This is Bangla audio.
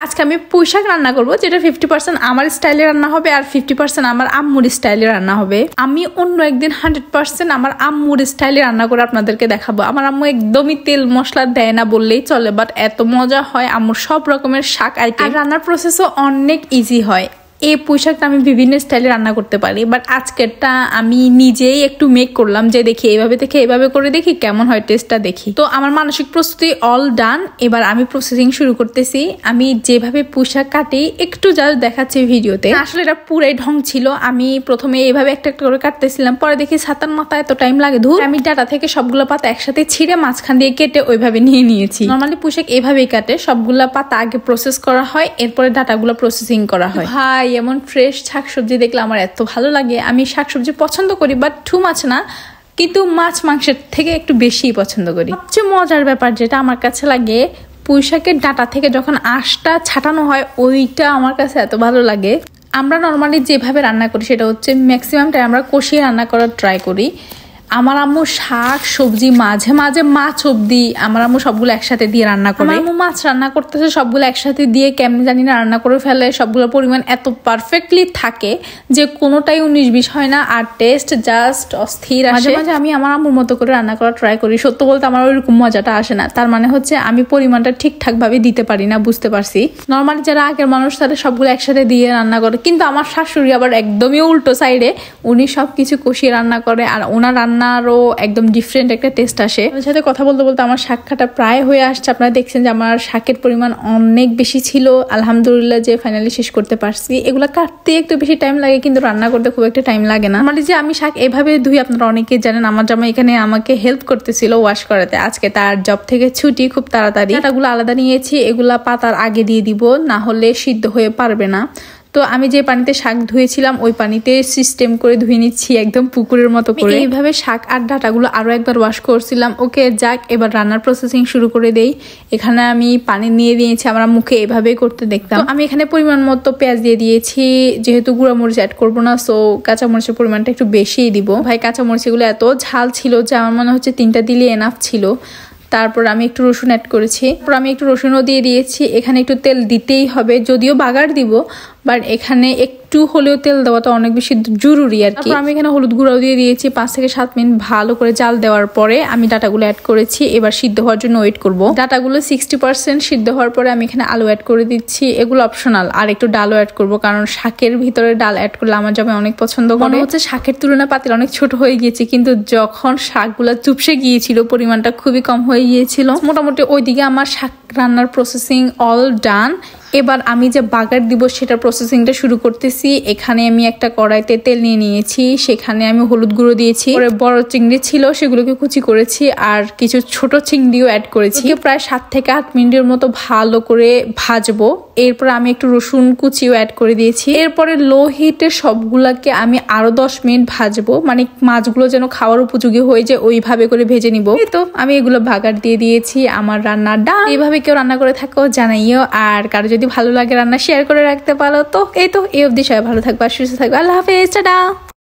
আজকে আমি পুঁইশাক রান্না করব, যেটা 50% আমার স্টাইলে রান্না হবে আর 50% আমার আম্মুর স্টাইলে রান্না হবে। আমি অন্য একদিন 100% আমার আম্মুর স্টাইলে রান্না করে আপনাদেরকে দেখাবো। আমার আম্মু একদমই তেল মশলা দেয় না বললেই চলে, বাট এত মজা হয় আম্মুর সব রকমের শাক আইটেম। আর রান্নার প্রসেসও অনেক ইজি হয়। এই পুঁইশাকটা আমি বিভিন্ন স্টাইলে রান্না করতে পারি, বাট আজকেরটা আমি নিজেই একটু মেক করলাম, যে দেখি এইভাবে থেকে এইভাবে করে দেখি কেমন হয়, টেস্টটা দেখি। তো আমার মানসিক প্রস্তুতি অল ডান। এবার আমি প্রসেসিং শুরু করতেছি। আমি যেভাবে পুঁইশাক কাটি একটু জাস্ট দেখাচ্ছি ভিডিওতে, আসলে এটা পুরাই ঢং ছিল। আমি প্রথমে এইভাবে একটা একটা করে কাটতেছিলাম, পরে দেখি ছাতার মাথা এত টাইম লাগে, ধুর। আমি ডাটা থেকে সবগুলো পাতা একসাথে ছিঁড়ে মাঝখান দিয়ে কেটে ওইভাবে নিয়ে নিয়েছি। নর্মালি পুঁইশাক এইভাবেই কাটে, সবগুলা পাতা আগে প্রসেস করা হয়, এরপরে ডাটাগুলো প্রসেসিং করা হয়। ভাই এমন ফ্রেশ শাকসবজি দেখলে আমার এত ভালো লাগে। আমি শাকসবজি পছন্দ করি, বাট টু মাছ না, কিন্তু মাছ মাংসের থেকে একটু বেশি পছন্দ করি। সবচেয়ে মজার ব্যাপার যেটা আমার কাছে লাগে, পুঁইশাকের ডাটা থেকে যখন আঁশটা ছাটানো হয়, ওইটা আমার কাছে এত ভালো লাগে। আমরা নর্মালি যেভাবে রান্না করি সেটা হচ্ছে ম্যাক্সিমাম টাইম আমরা কষিয়ে রান্না করার ট্রাই করি। আমার আম্মু শাক সবজি মাঝে মাঝে মাছ অব্দি আমার আম্মু সবগুলো একসাথে দিয়ে রান্না করে। আম্মু মাছ রান্না করতেছে সবগুলো একসাথে দিয়ে কেমন জানি না রান্না করে ফেলে। সবগুলোর পরিমাণ এত পারফেক্টলি থাকে যে কোনোটাই 19-20 হয় না, আর টেস্ট জাস্ট অস্থির আসে। মাঝে মাঝে আমি আমার আম্মুর মতো করে রান্না করার ট্রাই করি। সত্য বলতে আমার ওইরকম মজাটা আসে না, তার মানে হচ্ছে আমি পরিমাণটা ঠিকঠাক ভাবে দিতে পারি না, বুঝতে পারছি। নর্মালি যারা আগের মানুষ তারা সবগুলো একসাথে দিয়ে রান্না করে, কিন্তু আমার শাশুড়ি আবার একদমই উল্টো সাইডে। উনি সবকিছু কষিয়ে রান্না করে, আর ওনার রান্নারও একদম ডিফারেন্ট একটা টেস্ট আসে। ওর সাথে কথা বলতে বলতে আমার শাক কাটা প্রায় হয়ে আসছে। আপনারা দেখছেন যে আমার শাকের পরিমাণ অনেক বেশি ছিল, আলহামদুলিল্লাহ যে ফাইনালি শেষ করতে পারছি। এগুলা কাটতে একটু বেশি টাইম লাগে, কিন্তু রান্না করতে খুব একটা টাইম লাগে না। মানে যে আমি শাক এভাবে ধুই, আপনারা অনেকে জানেন। আমার জামা এখানে আমাকে হেল্প করতেছিল ওয়াশ করাতে। আজকে তার জব থেকে ছুটি, খুব তাড়াতাড়ি ডাটাগুলো আলাদা নিয়েছি। এগুলা পাতার আগে দিয়ে দিব, না হলে সিদ্ধ হয়ে পারবে না। তো আমি যে পানিতে শাক ধুয়েছিলাম ওই পানিতে সিস্টেম করে ধুয়ে নিচ্ছি, একদম পুকুরের মতো করে। এইভাবে শাক আর ডাটাগুলো আরো একবার ওয়াশ করছিলাম। ওকে যাক, এবার রান্নার প্রসেসিং শুরু করে দেই। এখানে আমি পানি নিয়ে দিয়েছি, আমরা মুখে এভাবেই করতে দেখতাম। আমি এখানে পরিমাণ মতো পেঁয়াজ দিয়ে দিয়েছি, যেহেতু গুঁড়া মরিচ অ্যাড করবো না, সো কাঁচামরিচের পরিমাণটা একটু বেশিই দিব। ভাই কাঁচামরিচ গুলো এত ঝাল ছিল যে আমার মনে হচ্ছে 3টা দিলে এনাফ ছিল। তারপর আমি একটু রসুন অ্যাড করেছি, তারপর আমি একটু রসুনও দিয়ে দিয়েছি। এখানে একটু তেল দিতেই হবে, যদিও বাগার দিব, বাট এখানে একটু হলেও তেল দেওয়াটা অনেক বেশি জরুরি আর কি। আমি এখানে হলুদ গুঁড়াও দিয়ে দিয়েছি। 5 থেকে 7 মিনিট ভালো করে জাল দেওয়ার পরে আমি ডাটাগুলো অ্যাড করেছি। এবার সিদ্ধ হওয়ার জন্য ওয়েট করব। ডাটাগুলো 60% সিদ্ধ হওয়ার পরে আমি এখানে আলু অ্যাড করে দিচ্ছি। এগুলো অপশনাল, আর একটু ডালও অ্যাড করব, কারণ শাকের ভিতরে ডাল অ্যাড করলে আমার জামাই অনেক পছন্দ করে। মনে হচ্ছে শাকের তুলনায় পাতিল অনেক ছোট হয়ে গিয়েছে, কিন্তু যখন শাকগুলো চুপসে গিয়েছিল পরিমাণটা খুবই কম হয়ে গিয়েছিল। মোটামুটি ওইদিকে আমার শাক রান্নার প্রসেসিং অল ডান। এবার আমি যে বাগার দিব সেটা প্রসেসিংটা শুরু করতেছি। এখানে আমি একটা কড়াইতে তেল নিয়ে নিয়েছি, সেখানে আমি হলুদ গুঁড়ো দিয়েছি। পরে বড় চিংড়ি ছিল সেগুলোকে কুচি করেছি, আর কিছু ছোট চিংড়িও অ্যাড করেছি। প্রায় 7 থেকে 8 মিনিটের মতো ভালো করে ভাজবো। এরপর আমি একটু রসুন কুচিও অ্যাড করে দিয়েছি। এরপরে লো হিটে সবগুলাকে আমি আরো 10 মিনিট ভাজবো, মানে মাছগুলো যেন খাওয়ার উপযোগী হয়ে যায় ওইভাবে করে ভেজে নিব। এই তো আমি এগুলো বাগার দিয়ে দিয়েছি। আমার রান্না ডান। এইভাবে কেউ রান্না করে থাকো জানাইও, আর কারো যদি ভালো লাগে রান্না শেয়ার করে রাখতে পারো। তো এই অবধি সবাই ভালো থাকবা, সুস্থ থাকবা। আল্লাহ হাফেজ, টাটা।